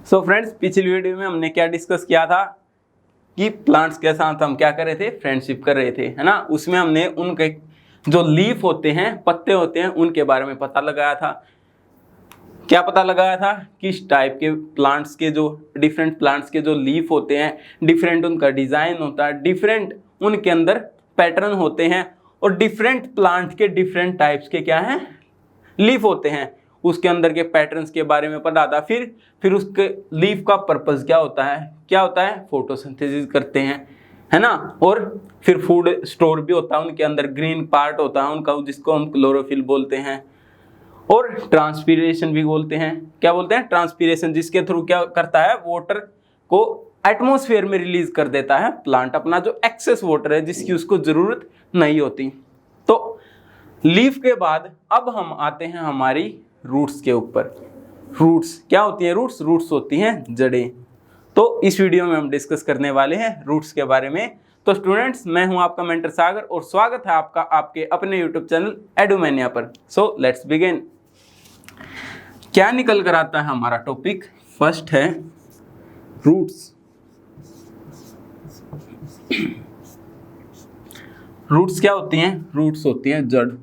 So friends, पिछली video में हमने क्या डिस्कस किया था कि प्लांट्स के साथ हम क्या कर रहे थे, फ्रेंडशिप कर रहे थे, है ना। उसमें हमने उनके जो लीफ होते हैं, पत्ते होते हैं, उनके बारे में पता लगाया था। क्या पता लगाया था? किस टाइप के प्लांट्स के जो डिफरेंट प्लांट्स के जो लीफ होते हैं, डिफरेंट उनका डिजाइन होता है, डिफरेंट उनके अंदर पैटर्न होते हैं, और डिफरेंट प्लांट के डिफरेंट टाइप्स के क्या हैं, लीफ होते हैं। उसके अंदर के पैटर्न्स के बारे में पता था। फिर उसके लीफ का पर्पस क्या होता है, फोटोसिंथेसिस करते हैं, है ना। और फिर फूड स्टोर भी होता है, उनके अंदर ग्रीन पार्ट होता है उनका, जिसको हम क्लोरोफिल बोलते हैं। और ट्रांसपीरेशन भी बोलते हैं। क्या बोलते हैं? ट्रांसपीरेशन, जिसके थ्रू क्या करता है, वाटर को एटमॉस्फेयर में रिलीज कर देता है प्लांट अपना, जो एक्सेस वाटर है जिसकी उसको जरूरत नहीं होती। तो लीफ के बाद अब हम आते हैं हमारी रूट्स के ऊपर। रूट्स क्या होती हैं? रूट्स होती हैं जड़ें। तो इस वीडियो में हम डिस्कस करने वाले हैं रूट्स के बारे में। तो स्टूडेंट्स, मैं हूं आपका मेंटर सागर और स्वागत है आपका आपके अपने यूट्यूब चैनल एडुमेनिया पर। So let's begin. क्या निकल कर आता है हमारा टॉपिक? फर्स्ट है रूट्स। रूट्स क्या होती हैं? रूट्स होती हैं जड़ें।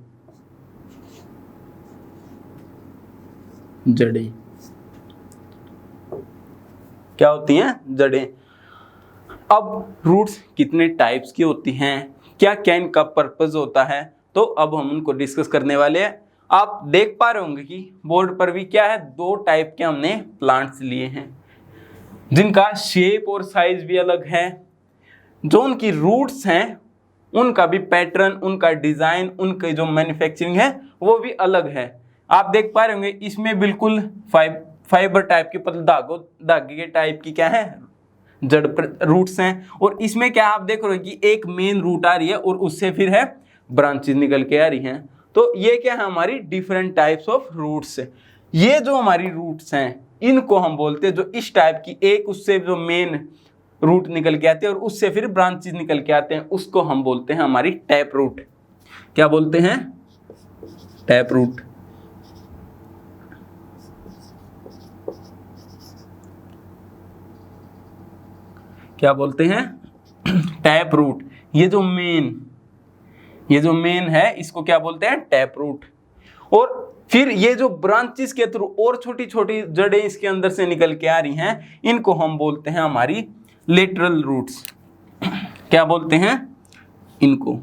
क्या होती हैं? जड़ें। अब रूट्स कितने टाइप्स की होती हैं, क्या क्या इनका पर्पस होता है, तो अब हम उनको डिस्कस करने वाले हैं। आप देख पा रहे होंगे कि बोर्ड पर भी क्या है, दो टाइप के हमने प्लांट्स लिए हैं, जिनका शेप और साइज भी अलग है। जो उनकी रूट्स हैं उनका भी पैटर्न, उनका डिजाइन, उनके जो मैन्युफैक्चरिंग है वो भी अलग है। आप देख पा रहे होंगे इसमें बिल्कुल फाइबर टाइप के पतले धागे के टाइप की क्या है, जड़ रूट्स हैं। और इसमें क्या आप देख रहे हो कि एक मेन रूट आ रही है और उससे फिर है ब्रांचेस निकल के आ रही हैं। तो ये क्या है, हमारी डिफरेंट टाइप्स ऑफ रूट्स। ये जो हमारी रूट्स हैं इनको हम बोलते हैं, जो इस टाइप की एक उससे जो मेन रूट निकल के आते हैं और उससे फिर ब्रांचेस निकल के आते हैं, उसको हम बोलते हैं हमारी टैप रूट। क्या बोलते हैं? Tap root. क्या बोलते हैं? Tap root. ये जो मेन है इसको क्या बोलते हैं? Tap root. और फिर ये जो ब्रांचेस के थ्रू और छोटी छोटी जड़ें इसके अंदर से निकल के आ रही हैं, इनको हम बोलते हैं हमारी लेटरल रूट्स। क्या बोलते हैं इनको?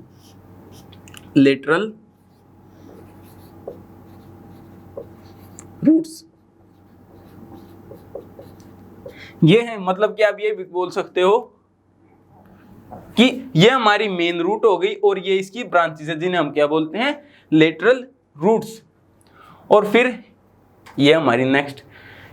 Lateral roots. ये है, मतलब कि आप ये भी बोल सकते हो कि ये हमारी मेन रूट हो गई और ये इसकी ब्रांचेस है, जिन्हें हम क्या बोलते हैं? Lateral roots. और फिर ये हमारी नेक्स्ट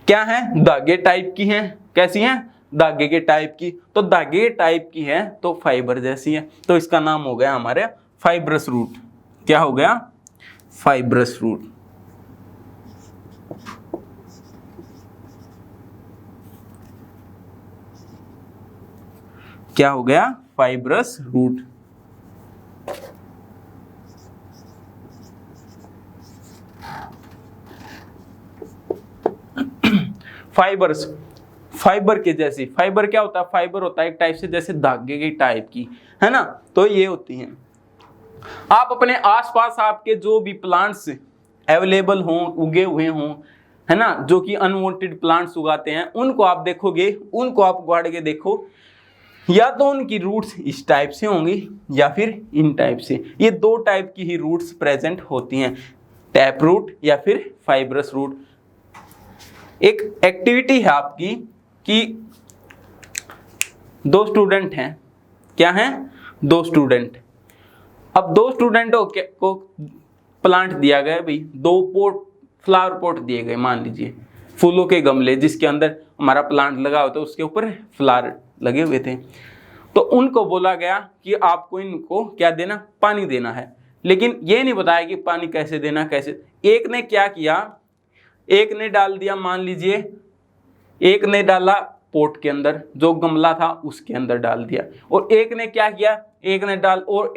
क्या है, धागे टाइप की है। कैसी है? धागे के टाइप की। तो धागे के टाइप की है तो फाइबर जैसी है, तो इसका नाम हो गया हमारे फाइब्रस रूट। क्या हो गया? Fibrous root. क्या हो गया? Fibrous root. फाइबर्स, फाइबर के जैसी। फाइबर क्या होता है? फाइबर होता है एक टाइप से जैसे धागे की टाइप की, है ना। तो ये होती हैं। आप अपने आसपास आपके जो भी प्लांट्स अवेलेबल हों, उगे हुए हों, है ना, जो कि अनवांटेड प्लांट्स उगाते हैं, उनको आप देखोगे, उनको आप उगाड़ के देखो, या तो उनकी रूट्स इस टाइप से होंगी या फिर इन टाइप से। ये दो टाइप की ही रूट्स प्रेजेंट होती हैं, टैप रूट या फिर फाइब्रस रूट। एक एक्टिविटी है आपकी कि दो स्टूडेंट हैं। क्या हैं? दो स्टूडेंट। अब दो स्टूडेंटों को प्लांट दिया गया भाई, दो फ्लावर पॉट दिए गए, मान लीजिए फूलों के गमले, जिसके अंदर हमारा प्लांट लगा होता है, उसके ऊपर फ्लावर लगे हुए थे। तो उनको बोला गया कि आपको इनको क्या देना, पानी देना है। लेकिन ये नहीं बताया कि पानी कैसे देना, कैसे। एक ने क्या किया, एक ने डाल दिया, मान लीजिए एक ने डाला पोट के अंदर, जो गमला था उसके अंदर डाल दिया। और एक ने क्या किया, एक ने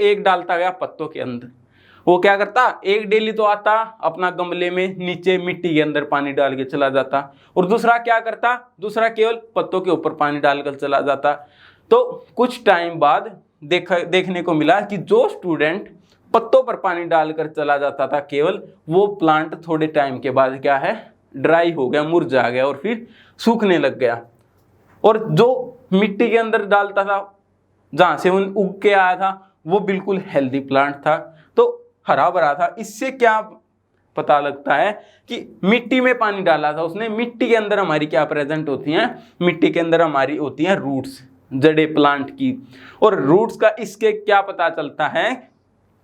एक डालता गया पत्तों के अंदर। वो क्या करता, एक डेली तो आता अपना गमले में नीचे मिट्टी के अंदर पानी डाल के चला जाता, और दूसरा क्या करता, दूसरा केवल पत्तों के ऊपर पानी डालकर चला जाता। तो कुछ टाइम बाद देखने को मिला कि जो स्टूडेंट पत्तों पर पानी डालकर चला जाता था केवल, वो प्लांट थोड़े टाइम के बाद क्या है, ड्राई हो गया, मुरझा गया और फिर सूखने लग गया। और जो मिट्टी के अंदर डालता था, जहां से उन उग के आया था, वो बिल्कुल हेल्दी प्लांट था, तो हरा भरा था। इससे क्या पता लगता है कि मिट्टी में पानी डाला था उसने, मिट्टी के अंदर हमारी क्या प्रेजेंट होती हैं, मिट्टी के अंदर हमारी होती हैं रूट्स, जड़ें प्लांट की। और रूट्स का इसके क्या पता चलता है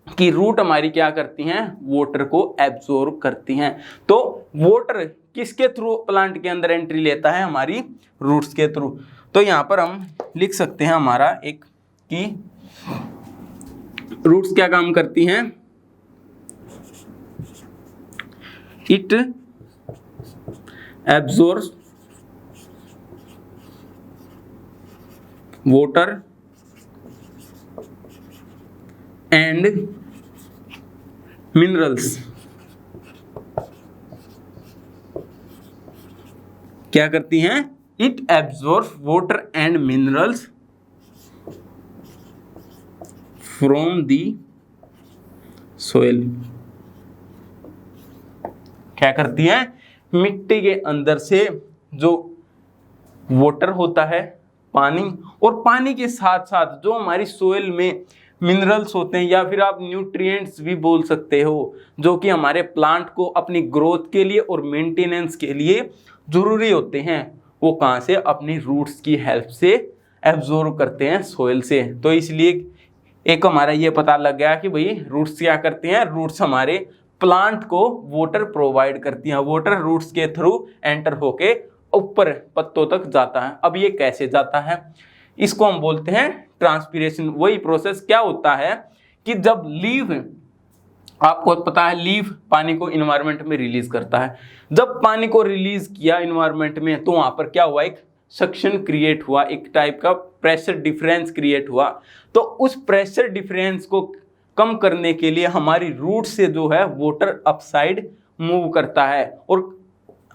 कि रूट हमारी क्या करती हैं, वाटर को एब्जॉर्ब करती हैं। तो वाटर किसके थ्रू प्लांट के अंदर एंट्री लेता है, हमारी रूट्स के थ्रू। तो यहाँ पर हम लिख सकते हैं हमारा एक कि रूट्स क्या काम करती हैं, it absorbs water and minerals. क्या करती हैं, it absorbs water and minerals from the soil. क्या करती हैं, मिट्टी के अंदर से जो वाटर होता है, पानी, और पानी के साथ साथ जो हमारी सोइल में मिनरल्स होते हैं, या फिर आप न्यूट्रिएंट्स भी बोल सकते हो, जो कि हमारे प्लांट को अपनी ग्रोथ के लिए और मेंटेनेंस के लिए जरूरी होते हैं, वो कहाँ से, अपनी रूट्स की हेल्प से एब्जॉर्ब करते हैं सोइल से। तो इसलिए एक हमारा ये पता लग गया कि भाई रूट्स क्या करती हैं, रूट्स हमारे प्लांट को वाटर प्रोवाइड करती हैं, वाटर रूट्स के थ्रू एंटर होके ऊपर पत्तों तक जाता है। अब ये कैसे जाता है, इसको हम बोलते हैं ट्रांसपीरेशन। वही प्रोसेस क्या होता है कि जब लीफ, आपको पता है लीफ पानी को इन्वायरमेंट में रिलीज करता है, जब पानी को रिलीज किया इन्वायरमेंट में, तो वहां पर क्या हुआ, एक सक्शन क्रिएट हुआ, एक टाइप का प्रेशर डिफरेंस क्रिएट हुआ। तो उस प्रेशर डिफरेंस को कम करने के लिए हमारी रूट से जो है वाटर अपसाइड मूव करता है। और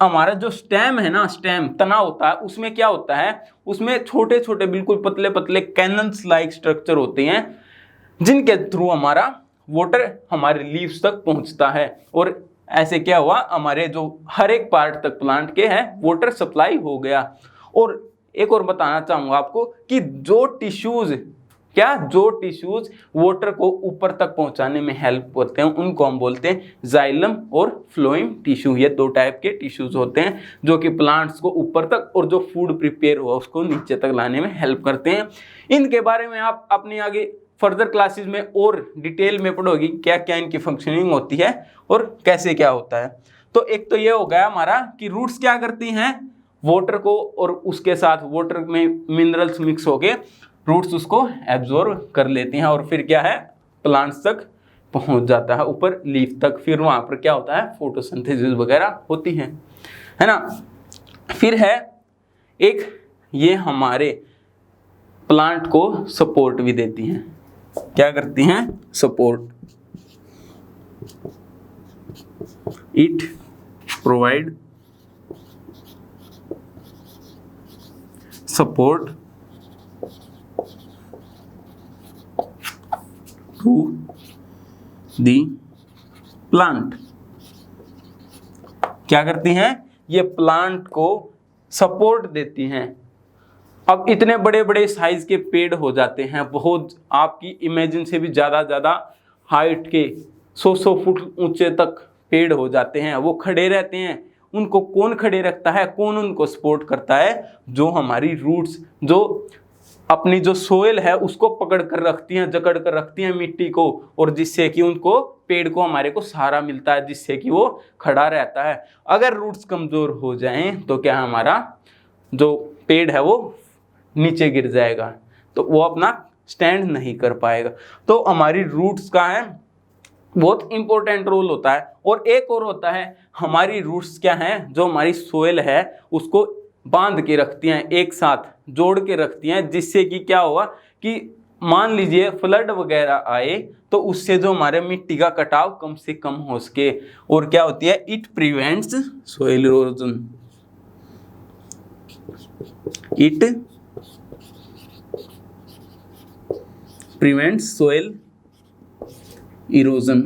हमारा जो स्टेम है ना, स्टेम तना होता है, उसमें क्या होता है, उसमें छोटे छोटे बिल्कुल पतले पतले कैनन्स लाइक स्ट्रक्चर होते हैं, जिनके थ्रू हमारा वाटर हमारे लीव्स तक पहुंचता है। और ऐसे क्या हुआ, हमारे जो हर एक पार्ट तक प्लांट के है वाटर सप्लाई हो गया। और एक और बताना चाहूंगा आपको कि जो टिश्यूज वाटर को ऊपर तक पहुंचाने में हेल्प करते हैं, उनको हम बोलते हैं जाइलम और फ्लोएम टिश्यू। ये दो टाइप के टिश्यूज होते हैं जो कि प्लांट्स को ऊपर तक और जो फूड प्रिपेयर हुआ उसको नीचे तक लाने में हेल्प करते हैं। इनके बारे में आप अपने आगे फर्दर क्लासेस में और डिटेल में पढ़ोगी, क्या क्या इनकी फंक्शनिंग होती है और कैसे क्या होता है। तो एक तो ये हो गया हमारा कि रूट्स क्या करती हैं, वाटर को, और उसके साथ वाटर में मिनरल्स मिक्स होके रूट्स उसको एब्जॉर्ब कर लेती हैं, और फिर क्या है, प्लांट्स तक पहुंच जाता है, ऊपर लीफ तक। फिर वहां पर क्या होता है, फोटोसिंथेसिस वगैरह होती है ना। फिर है एक, ये हमारे प्लांट को सपोर्ट भी देती हैं। क्या करती हैं, support. It provide support to the plant. क्या करती हैं, ये प्लांट को सपोर्ट देती हैं। अब इतने बड़े बड़े साइज के पेड़ हो जाते हैं, बहुत आपकी इमेजिन से भी ज़्यादा हाइट के 100 फुट ऊंचे तक पेड़ हो जाते हैं, वो खड़े रहते हैं। उनको कौन खड़े रखता है, कौन उनको सपोर्ट करता है, जो हमारी रूट्स, जो अपनी जो सोइल है उसको पकड़ कर रखती हैं, जकड़ कर रखती हैं मिट्टी को, और जिससे कि उनको, पेड़ को हमारे को सहारा मिलता है, जिससे कि वो खड़ा रहता है। अगर रूट्स कमज़ोर हो जाएं तो क्या हमारा जो पेड़ है वो नीचे गिर जाएगा, तो वो अपना स्टैंड नहीं कर पाएगा। तो हमारी रूट्स का है बहुत इंपॉर्टेंट रोल होता है। और एक और होता है, हमारी रूट्स क्या हैं, जो हमारी सोइल है उसको बांध के रखती हैं, एक साथ जोड़ के रखती हैं, जिससे कि क्या होगा कि मान लीजिए फ्लड वगैरह आए तो उससे जो हमारे मिट्टी का कटाव कम से कम हो सके। और क्या होती है, it prevents soil erosion, it prevents soil erosion,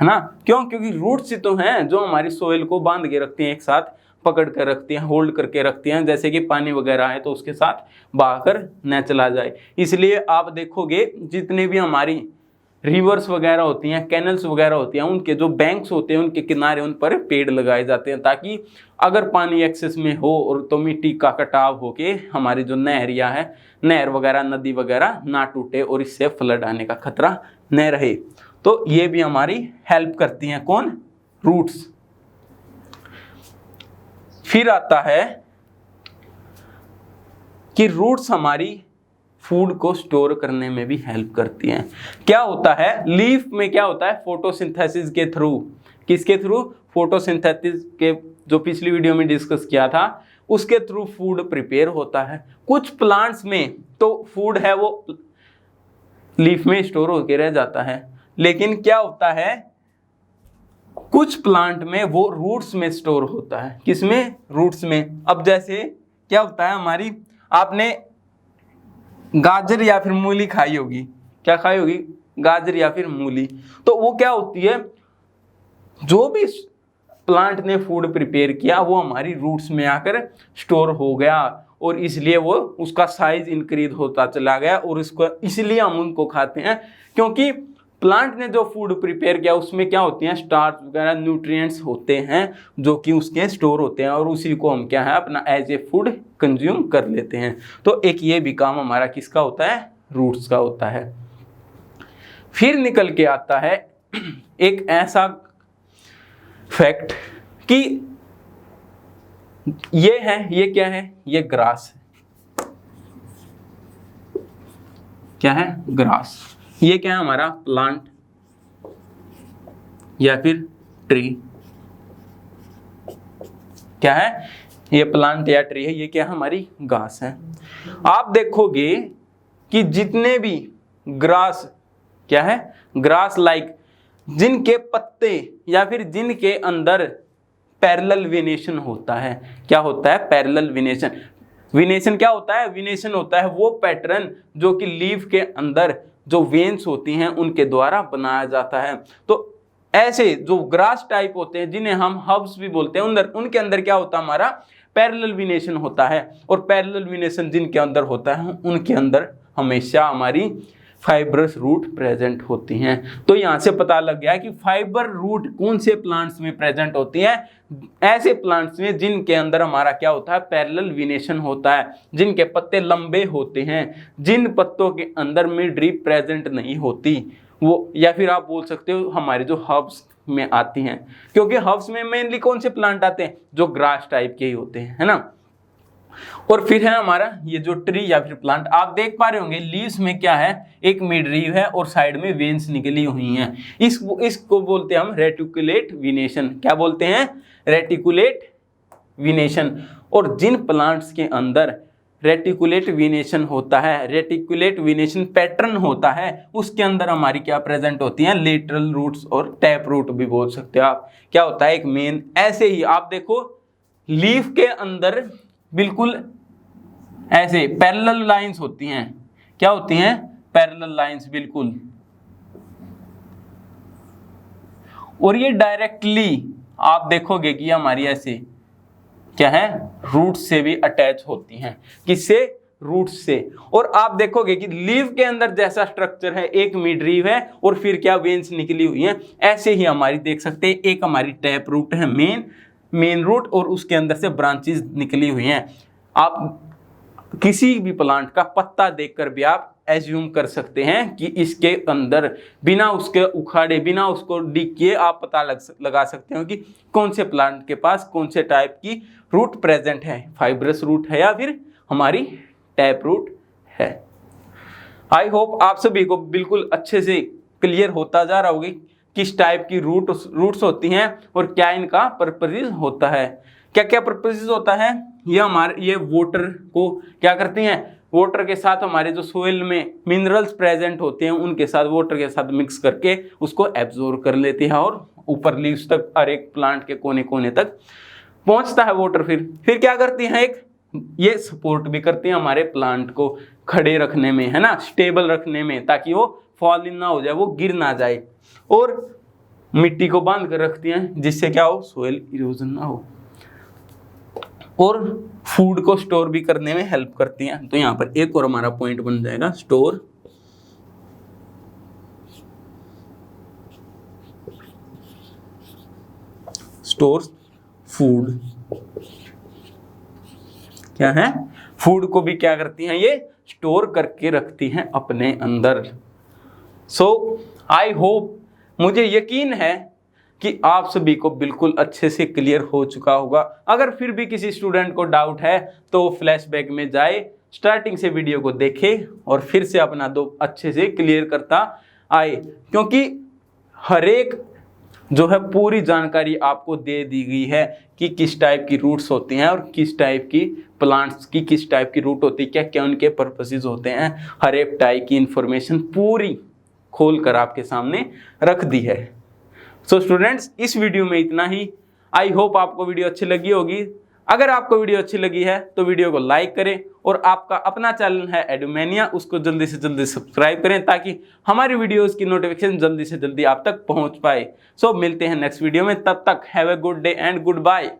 है ना। क्यों? क्योंकि रूट्स ही तो हैं जो हमारी सोइल को बांध के रखती हैं, एक साथ पकड़ कर रखती हैं, होल्ड करके रखती हैं। जैसे कि पानी वगैरह है तो उसके साथ बहाकर न चला जाए। इसलिए आप देखोगे जितने भी हमारी रिवर्स वगैरह होती हैं, कैनल्स वगैरह होती हैं, उनके जो बैंक्स होते हैं उनके किनारे उन पर पेड़ लगाए जाते हैं, ताकि अगर पानी एक्सेस में हो और तो मिट्टी का कटाव हो के हमारी जो नहरिया है, नहर वगैरह, नदी वगैरह ना टूटे और इससे फ्लड आने का खतरा न रहे। तो ये भी हमारी हेल्प करती हैं। कौन? रूट्स। फिर आता है कि रूट्स हमारी फूड को स्टोर करने में भी हेल्प करती हैं। क्या होता है, लीफ में क्या होता है, फोटोसिंथेसिस के थ्रू, किसके थ्रू? फोटोसिंथेसिस के, जो पिछली वीडियो में डिस्कस किया था, उसके थ्रू फूड प्रिपेयर होता है। कुछ प्लांट्स में तो फूड है वो लीफ में स्टोर होकर रह जाता है, लेकिन क्या होता है, कुछ प्लांट में वो रूट्स में स्टोर होता है। किसमें? रूट्स में। अब जैसे क्या होता है, हमारी, आपने गाजर या फिर मूली खाई होगी, क्या खाई होगी? गाजर या फिर मूली। तो वो क्या होती है, जो भी प्लांट ने फूड प्रिपेयर किया वो हमारी रूट्स में आकर स्टोर हो गया, और इसलिए वो उसका साइज इंक्रीज होता चला गया, और उसको इसलिए हम उनको खाते हैं, क्योंकि प्लांट ने जो फूड प्रिपेयर किया उसमें क्या होती हैं, स्टार्च वगैरह, न्यूट्रिएंट्स होते हैं जो कि उसके स्टोर होते हैं, और उसी को हम क्या है अपना एज ए फूड कंज्यूम कर लेते हैं। तो एक ये भी काम हमारा किसका होता है? रूट्स का होता है। फिर निकल के आता है एक ऐसा फैक्ट कि ये है, ये क्या है, ये ग्रास है। क्या है? ग्रास। ये क्या है हमारा? प्लांट या फिर ट्री। क्या है? ये प्लांट या ट्री है, ये क्या है? हमारी घास है। आप देखोगे कि जितने भी ग्रास, क्या है? ग्रास लाइक, जिनके पत्ते या फिर जिनके अंदर पैरेलल वेनेशन होता है। क्या होता है? Parallel venation. वेनेशन क्या होता है? वेनेशन होता है वो पैटर्न जो कि लीफ के अंदर जो वेन्स होती हैं उनके द्वारा बनाया जाता है। तो ऐसे जो ग्रास टाइप होते हैं, जिन्हें हम हर्ब्स भी बोलते हैं, उनके अंदर क्या होता है? हमारा पैरेलल वेनेशन होता है। और पैरेलल वेनेशन जिनके अंदर होता है उनके अंदर हमेशा हमारी फाइब्रस रूट प्रेजेंट होती हैं। तो यहाँ से पता लग गया कि फाइबर रूट कौन से प्लांट्स में प्रेजेंट होती हैं? ऐसे प्लांट्स में जिनके अंदर हमारा क्या होता है? पैरेलल वेनेशन होता है, जिनके पत्ते लंबे होते हैं, जिन पत्तों के अंदर मिड रीप प्रेजेंट नहीं होती वो, या फिर आप बोल सकते हो हमारे जो हर्ब्स में आती हैं, क्योंकि हर्ब्स में मेनली कौन से प्लांट आते हैं? जो ग्रास टाइप के ही होते हैं, है ना। और फिर है हमारा ये जो ट्री या फिर प्लांट, आप देख पा रहे होंगे लीव्स में क्या है? एक मिड रीव है और साइड में वेन्स निकली हुई हैं। इसको बोलते हैं हम रेटिकुलेट वेनेशन। क्या बोलते हैं? Reticulate venation. और जिन प्लांट्स के अंदर रेटिकुलेट वेनेशन होता है, रेटिकुलेट वेनेशन पैटर्न होता है, उसके अंदर हमारी क्या प्रेजेंट होती हैं? लेटरल रूट्स और टैप रूट भी बोल सकते हो आप। क्या होता है? एक मेन। ऐसे ही आप देखो लीफ के अंदर बिल्कुल ऐसे पैरेलल लाइंस होती हैं। क्या होती हैं? पैरेलल लाइंस, बिल्कुल। और ये डायरेक्टली आप देखोगे कि हमारी ऐसे क्या है? रूट से भी अटैच होती हैं। किससे? रूट से। और आप देखोगे कि लीव के अंदर जैसा स्ट्रक्चर है, एक मिड रीव है और फिर क्या वेन्स निकली हुई हैं, ऐसे ही हमारी देख सकते हैं एक हमारी टैप रूट है, मेन रूट, और उसके अंदर से ब्रांचेस निकली हुई हैं। आप किसी भी प्लांट का पत्ता देखकर भी आप एज्यूम कर सकते हैं कि इसके अंदर बिना उसके उखाड़े, बिना उसको डिग किए आप पता लगा सकते हो कि कौन से प्लांट के पास कौन से टाइप की रूट प्रेजेंट है, फाइब्रस रूट है या फिर हमारी टैप रूट है। आई होप आप सभी को बिल्कुल अच्छे से क्लियर होता जा रहा होगा किस टाइप की रूट्स होती हैं और क्या इनका पर्पसेस होता है। क्या क्या पर्पसेस होता है? ये हमारे ये वाटर को क्या करती हैं, वाटर के साथ हमारे जो सोइल में मिनरल्स प्रेजेंट होते हैं उनके साथ वाटर के साथ मिक्स करके उसको एब्जॉर्ब कर लेती है और ऊपर लीव्स तक, हर एक प्लांट के कोने कोने तक पहुंचता है वाटर। फिर क्या करती हैं, एक ये सपोर्ट भी करती हैं हमारे प्लांट को खड़े रखने में, है ना, स्टेबल रखने में, ताकि वो फॉल इन ना हो जाए, वो गिर ना जाए। और मिट्टी को बांध कर रखती हैं जिससे क्या हो, सोइल इरोजन ना हो। और फूड को स्टोर भी करने में हेल्प करती हैं। तो यहाँ पर एक और हमारा पॉइंट बन जाएगा, स्टोर फूड। क्या है, फूड को भी क्या करती हैं, ये स्टोर करके रखती हैं अपने अंदर। सो आई होप, मुझे यकीन है कि आप सभी को बिल्कुल अच्छे से क्लियर हो चुका होगा। अगर फिर भी किसी स्टूडेंट को डाउट है तो फ्लैशबैक में जाए, स्टार्टिंग से वीडियो को देखे और फिर से अपना दो अच्छे से क्लियर करता आए, क्योंकि हर एक जो है पूरी जानकारी आपको दे दी गई है कि किस टाइप की रूट्स होती हैं और किस टाइप की प्लांट्स की किस टाइप की रूट होती है, क्या क्या उनके पर्पसेस होते हैं। हर एक टाइप की इंफॉर्मेशन पूरी खोल कर आपके सामने रख दी है। सो स्टूडेंट्स, इस वीडियो में इतना ही। आई होप आपको वीडियो अच्छी लगी होगी। अगर आपको वीडियो अच्छी लगी है तो वीडियो को लाइक करें और आपका अपना चैनल है एडुमेनिया, उसको जल्दी से जल्दी सब्सक्राइब करें ताकि हमारी वीडियोस की नोटिफिकेशन जल्दी से जल्दी आप तक पहुंच पाए। सो मिलते हैं नेक्स्ट वीडियो में, तब तक have a good day and good bye.